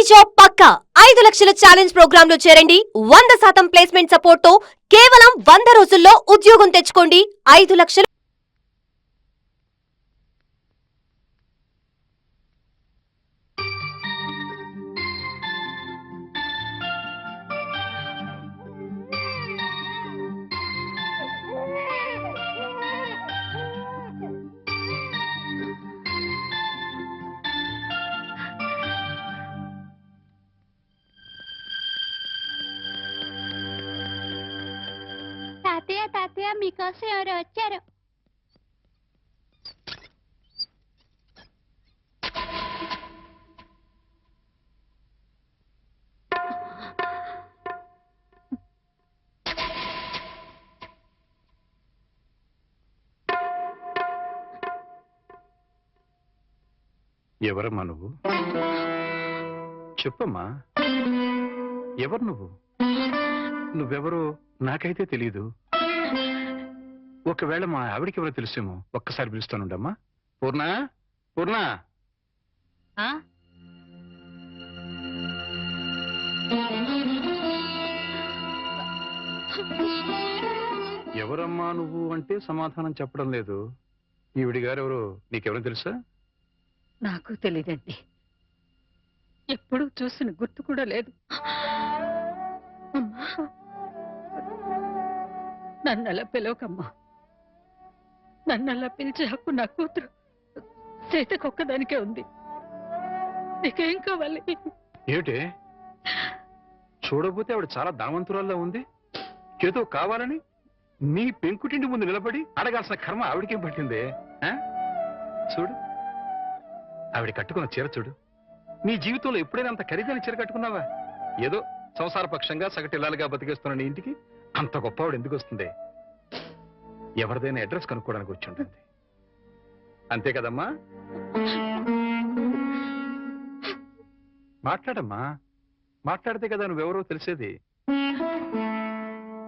Job పక్కా 5 లక్షల challenge programme లో చేరండి. 100% ప్లేస్మెంట్ సపోర్ట్ తో కేవలం 100 రోజుల్లో ఉద్యోగం తెచ్చుకోండి. 5 లక్షలు. తాతయ్య మీకోసం ఎవరు వచ్చారు? ఎవరమ్మా నువ్వు? చెప్పమ్మా, ఎవరు నువ్వు? నువ్వెవరో నాకైతే తెలీదు. ఒకవేళ మా ఆవిడికి ఎవరో తెలుసేమో. ఒక్కసారి పిలుస్తానుండమ్మా. పూర్ణ, పూర్ణ. ఎవరమ్మా నువ్వు అంటే సమాధానం చెప్పడం లేదు. ఈవిడి గారు ఎవరో నీకెవరో తెలుసా? నాకు తెలియదండి. ఎప్పుడూ చూసిన గుర్తు కూడా లేదు. నన్నలా పిలవకమ్మా. నన్నలా పిలిచే హక్కు నా కూతురు సీతకొక్కదానికే ఉంది. నీకేం కావాలి? ఏమిటే చూడబోతే ఆవిడ చాలా ధనవంతురాల్లో ఉంది. ఏదో కావాలని నీ పెంకుటింటి ముందు నిలబడి అడగాల్సిన కర్మ ఆవిడకేం పట్టిందే? చూడు, ఆవిడ కట్టుకున్న చీర చూడు. నీ జీవితంలో ఎప్పుడైనా అంత ఖరీదైన చీర కట్టుకున్నావా? ఏదో సంసార పక్షంగా సగటిల్లాలుగా బతికేస్తున్న నీ ఇంటికి అంత గొప్ప ఆవిడ ఎందుకు వస్తుంది? ఎవరిదైనా అడ్రస్ కనుక్కోవడానికి వచ్చి ఉంటుంది. అంతే కదమ్మా? మాట్లాడమ్మా. మాట్లాడితే కదా నువ్వెవరో తెలిసేది.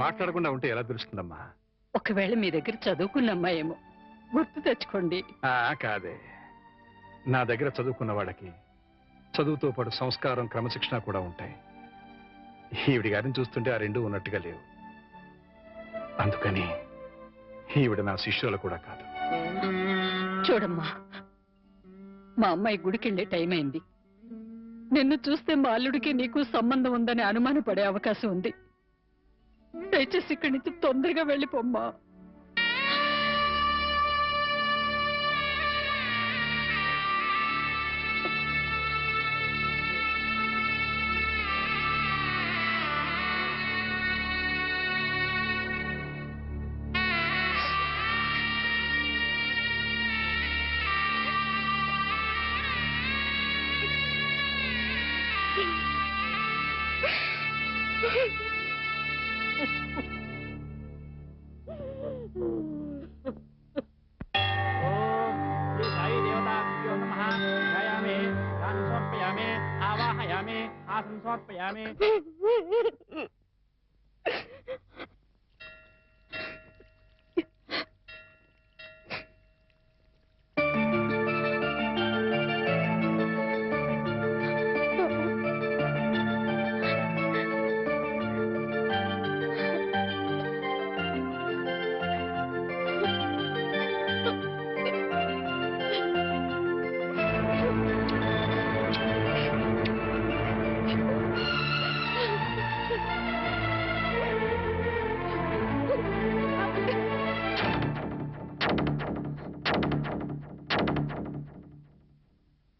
మాట్లాడకుండా ఉంటే ఎలా తెలుస్తుందమ్మా? ఒకవేళ మీ దగ్గర చదువుకున్న అమ్మాయేమో, గుర్తు తెచ్చుకోండి. కాదే, నా దగ్గర చదువుకున్న వాళ్ళకి చదువుతో పాటు సంస్కారం, క్రమశిక్షణ కూడా ఉంటాయి. ఈవిడి గారిని చూస్తుంటే ఆ రెండూ ఉన్నట్టుగా లేవు. అందుకని ఈవిడ నా శిష్యులు కూడా కాదు. చూడమ్మా, మా అమ్మాయి గుడికెళ్ళే టైం అయింది. నిన్ను చూస్తే మా అల్లుడికి నీకు సంబంధం ఉందని అనుమానపడే అవకాశం ఉంది. దయచేసి ఇక్కడి నుంచి తొందరగా వెళ్ళిపోమ్మా.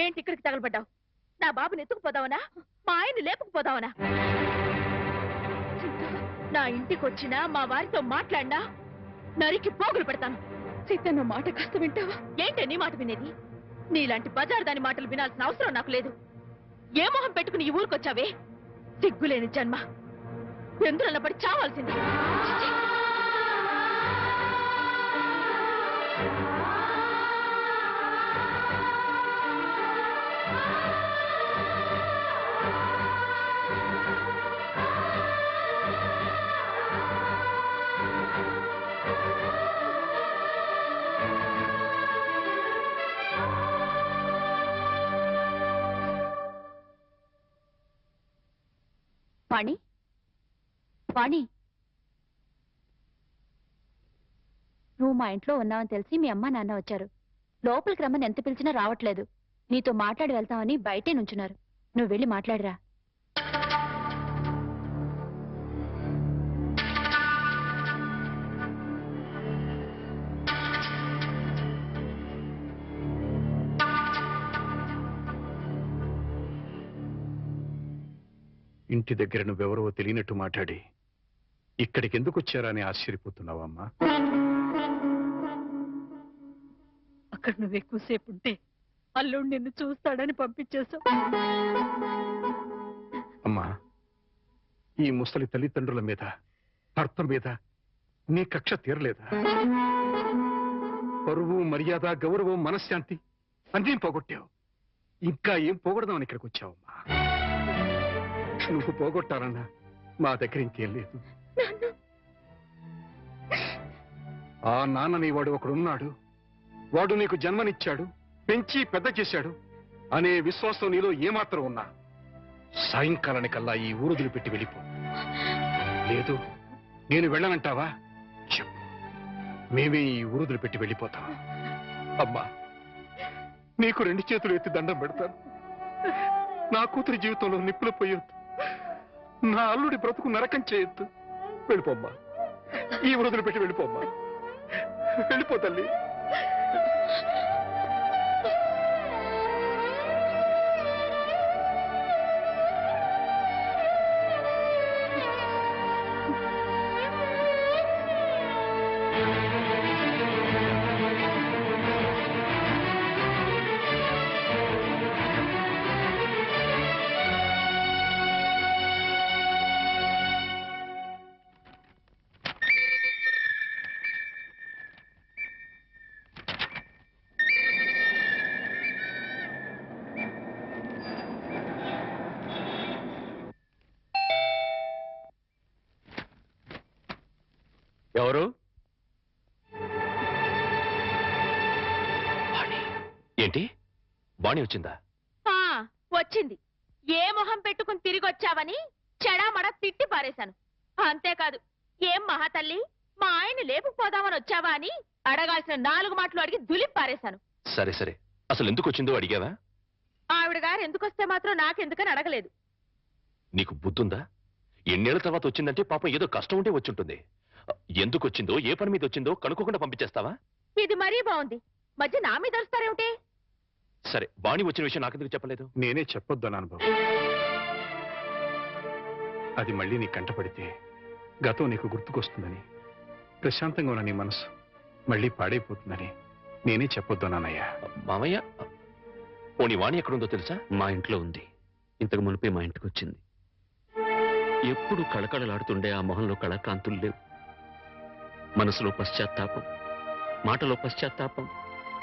ఏంటి ఇక్కడికి తగలబడ్డావు? నా బాబుని ఎత్తుకుపోదావనా? మా ఆయన్ని లేపుకుపోదావనా? నా ఇంటికి వచ్చినా మా వారితో మాట్లాడినా నరికి పోగులు పెడతాను. సీతన్న మాట కాస్త వింటావా? ఏంటే నీ మాట వినేది? నీలాంటి బజార్ దాని మాటలు వినాల్సిన అవసరం నాకు లేదు. ఏ మొహం పెట్టుకుని ఈ ఊరికొచ్చావే? సిగ్గులేని జన్మ. ఎందులో పడి చావాల్సింది. వాణి వాణి, నువ్వు మా ఇంట్లో ఉన్నావని తెలిసి మీ అమ్మ నాన్న వచ్చారు. లోపలికి రమ్మని ఎంత పిలిచినా రావట్లేదు. నీతో మాట్లాడి వెళ్తామని బయటే నుంచున్నారు. నువ్వు వెళ్ళి మాట్లాడిరా. ఇంటి దగ్గర నువ్వెవరో తెలియనట్టు మాట్లాడి ఇక్కడికి ఎందుకు వచ్చారా అని ఆశ్చర్యపోతున్నావమ్మా? అక్కడ నువ్వు ఎక్కువసేపు ఉంటే అల్లుడు నిన్ను చూస్తాడని పంపించేశావు. అమ్మా, ఈ ముసలి తల్లిదండ్రుల మీద, భర్త మీద నీ కక్ష తీరలేదా? పరువు, మర్యాద, గౌరవం, మనశ్శాంతి అన్నీ పోగొట్టావు. ఇంకా ఏం పోగొడదామని ఇక్కడికి వచ్చావమ్మా? నువ్వు పోగొట్టాలన్నా మా దగ్గర ఇంకేం లేదు. ఆ నాన్నని వాడు ఒకడున్నాడు, వాడు నీకు జన్మనిచ్చాడు, పెంచి పెద్ద చేశాడు అనే విశ్వాసం నీలో ఏమాత్రం ఉన్నా సాయంకాలానికల్లా ఈ ఊరుదులు పెట్టి వెళ్ళిపో. లేదు నేను వెళ్ళనంటావా? చెప్పు, మేమే ఈ ఊరుదులు పెట్టి వెళ్ళిపోతాం. అమ్మా, నీకు 2 చేతులు ఎత్తి దండం పెడతాను. నా కూతురి జీవితంలో నిప్పులు పోయొద్దు, నా అల్లుడి బ్రతుకు నరకం చేయొద్దు. వెళ్ళిపోమ్మా, ఈ వృద్ధులు పెట్టి వెళ్ళిపోమ్మా. వెళ్ళిపో తల్లి. ఎవరు? ఏంటి, బాణి వచ్చిందా? వచ్చింది. ఏ మొహం పెట్టుకుని తిరిగి వచ్చావని చెడామడ తిట్టి పారేశాను. అంతేకాదు, ఏం మహాతల్లి మా ఆయన లేపుకుపోదామని వచ్చావా అని అడగాల్సిన 4 మాటలు అడిగి దులిపి పారేశాను. సరే సరే, అసలు ఎందుకు వచ్చిందో అడిగావా? ఆవిడ గారు ఎందుకొస్తే మాత్రం నాకెందుకని అడగలేదు. నీకు బుద్ధుందా? ఎన్నేళ్ల తర్వాత వచ్చిందంటే పాపం ఏదో కష్టం ఉంటే వచ్చుంటుంది. ఎందుకు వచ్చిందో, ఏ పని మీద వచ్చిందో కనుక్కోకుండా పంపించేస్తావా? ఇది మరీ బాగుంది. మధ్య నా మీద వస్తారేమిటి? సరే, బాణి వచ్చిన విషయం నాకెందుకు చెప్పలేదు? నేనే చెప్పొద్దన్నాను బాబు. అది మళ్ళీ నీ కంటపడితే గతం నీకు గుర్తుకొస్తుందని, ప్రశాంతంగా ఉన్న నీ మనసు మళ్ళీ పాడైపోతుందని నేనే చెప్పొద్దన్నానయ్యా. మామయ్య, పోనీ వాణి ఎక్కడుందో తెలుసా? మా ఇంట్లో ఉంది. ఇంతకు మునిపే మా ఇంటికి వచ్చింది. ఎప్పుడు కళకళలాడుతుండే ఆ మొహంలో కళాకాంతులు లేవు. మనసులో పశ్చాత్తాపం, మాటలో పశ్చాత్తాపం,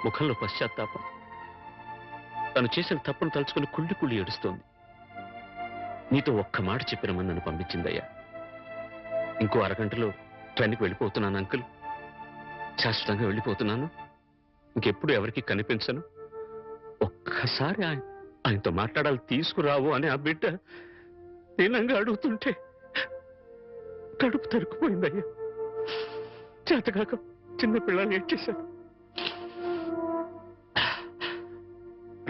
ముఖంలో పశ్చాత్తాపం. తను చేసిన తప్పును తలుచుకుని కుళ్ళి కుళ్ళి ఏడుస్తోంది. నీతో ఒక్క మాట చెప్పినమని నన్ను పంపించిందయ్యా. ఇంకో అరగంటలో ట్రైన్కి వెళ్ళిపోతున్నాను అంకుల్. శాశ్వతంగా వెళ్ళిపోతున్నాను. ఇంకెప్పుడు ఎవరికి కనిపించను. ఒక్కసారి ఆయనతో మాట్లాడాలి, తీసుకురావు అని ఆ బిడ్డ దీనంగా అడుగుతుంటే కడుపు తరుక్కుపోయిందయ్యా. చేతకాక చిన్న పిల్లలు ఏడ్చేశారు.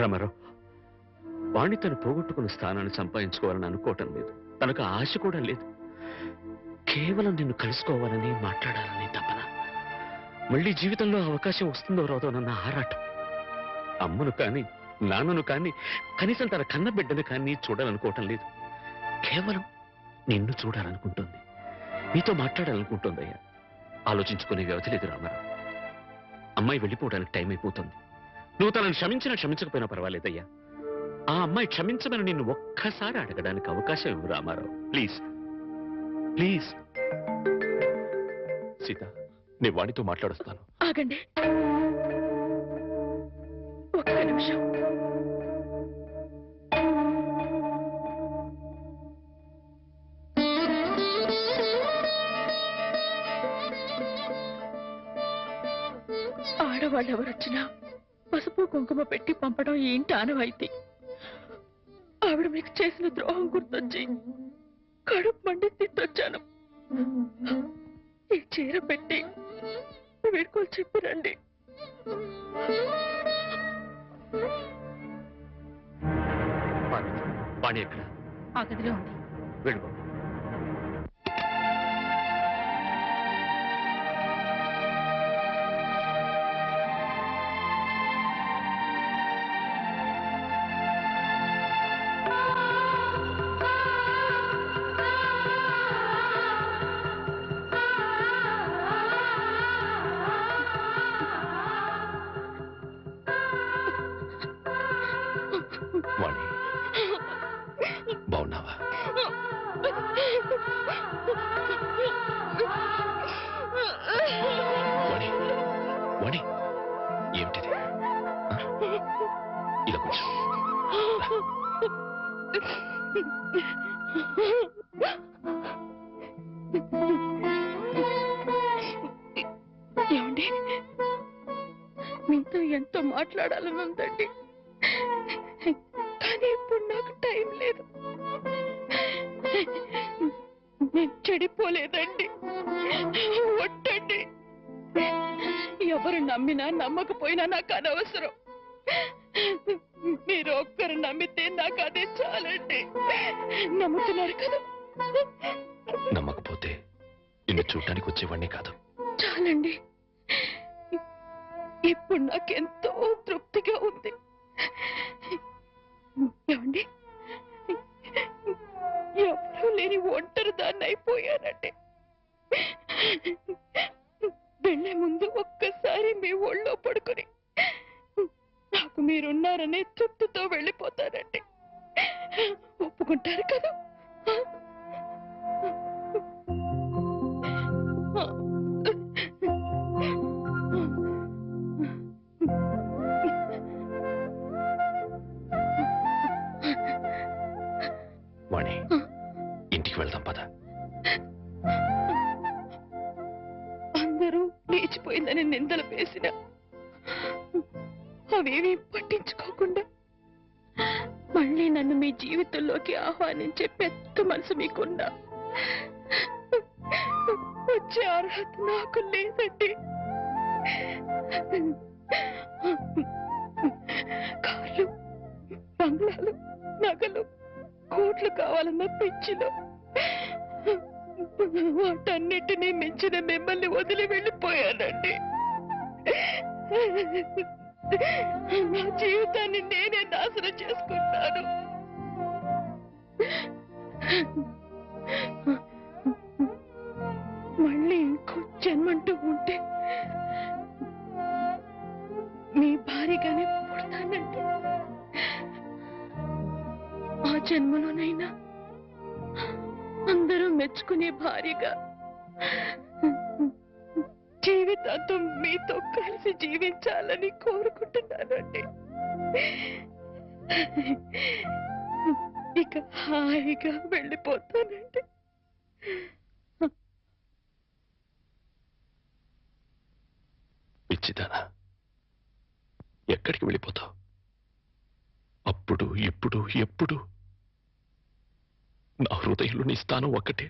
రామారావు, వాణ్ణి తను పోగొట్టుకున్న స్థానాన్ని సంపాదించుకోవాలని అనుకోవటం లేదు. తనకు ఆశ కూడా లేదు. కేవలం నిన్ను కలుసుకోవాలని, మాట్లాడాలని తపన. మళ్ళీ జీవితంలో అవకాశం వస్తుందో రాదోనన్న ఆరాటం. అమ్మను కానీ, నాన్నను కానీ, కనీసం తన కన్న బిడ్డను కానీ చూడాలనుకోవటం లేదు. కేవలం నిన్ను చూడాలనుకుంటుంది, నీతో మాట్లాడాలనుకుంటుందయ్యా. ఆలోచించుకునే వ్యవధి లేదు రామారావు. అమ్మాయి వెళ్ళిపోవడానికి టైం అయిపోతుంది. నువ్వు తనను క్షమించినా క్షమించకపోయినా పర్వాలేదయ్యా. ఆ అమ్మాయి క్షమించమని నిన్ను ఒక్కసారి అడగడానికి అవకాశం ఇవ్వు రామారావు. Please please. సీత, నేను వాణితో మాట్లాడుస్తాను. ఆగండి ఒక్క నిమిషం. ఆడవాళ్ళు ఎవరొచ్చినా పసుపు కుంకుమ పెట్టి పంపడం ఈ ఇంటి ఆనవాయితీ. ఆవిడ మీకు చేసిన ద్రోహం గుర్తొచ్చి కడుపు మండి తిట్టొచ్చాను. ఈ చీర పెట్టి వీడుకోలు చెప్పిరండి. వాణి ఎక్కడ? ఆ గదిలో ఉంది. వెళ్ళిపో. వాణి, బాగున్నావా? వాణి, వాణి, ఏమిటిది? ఇలా కొంచెం ఏమండి, మీతో ఎంతో మాట్లాడాలని ఉందండి, కానీ ఇప్పుడు నాకు టైం లేదు. నేను చెడిపోలేదండి, ఒట్టండి. ఎవరు నమ్మినా నమ్మకపోయినా నాకు అనవసరం. మీరు ఒక్కరు నమ్మితే నాకు అదే చాలండి. నమ్ముతున్నారు కదా? నమ్మకపోతే నిన్ను చూడటానికి వచ్చేవాడిని కాదు. చాలండి, ఇప్పుడు నాకెంతో తృప్తిగా ఉంది. ఏమండి, ఎవరూ లేని ఒంటరి దాన్ని అయిపోయానండి. వెళ్లే ముందు ఒక్కసారి మీ ఒళ్ళో పడుకొని నాకు మీరున్నారనే తృప్తితో వెళ్ళిపోతానండి. ఒప్పుకుంటారు కదా? వాణి, ఇంటికి వెళ్దాం పద. అందరూ లేచిపోయిందని నిందలు వేసిన అవేమీ పట్టించుకోకుండా మళ్ళీ నన్ను మీ జీవితంలోకి ఆహ్వానించే పెద్ద మనసు మీకున్నా వచ్చే అర్హత నాకు లేదండి. కార్లు, బంగ్లాలు, నగలు, కోట్లు కావాలన్న పిచ్చిలో వాటన్నిటినీ మించిన మిమ్మల్ని వదిలి వెళ్ళిపోయానండి. నా జీవితాన్ని నేనే నాశనం చేసుకుంటాను. మళ్ళీ ఇంకో జన్మంటూ ఉంటే మీ భారీగానే పుడతానండి. ఆ జన్మలోనైనా అందరూ మెచ్చుకునే భార్యగా జీవితాంతం మీతో కలిసి జీవించాలని కోరుకుంటున్నానండి. ఇక హాయిగా వెళ్ళిపోతానండి. పిచ్చిదానా, ఎక్కడికి వెళ్ళిపోతావు? అప్పుడు ఇప్పుడు ఎప్పుడు నా హృదయంలో నీ స్థానం ఒక్కటే.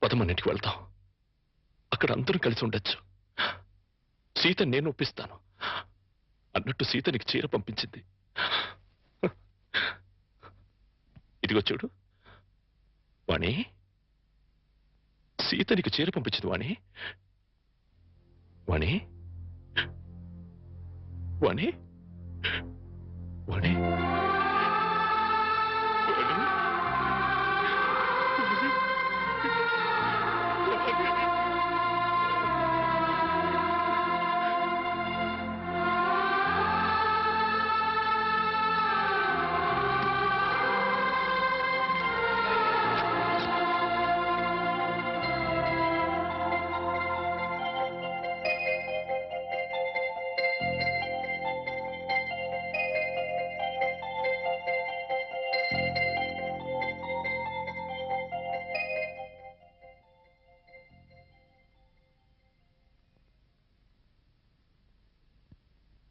పదమన్నింటికి వెళ్తాం, అక్కడ అందరూ కలిసి ఉండొచ్చు. సీత నేను ఒప్పిస్తాను అన్నట్టు సీత నీకు చీర పంపించింది. ఇదిగో చూడు వాణి, సీత నీకు చీర పంపించింది వాణి. వాణి, వాణి, వాణి.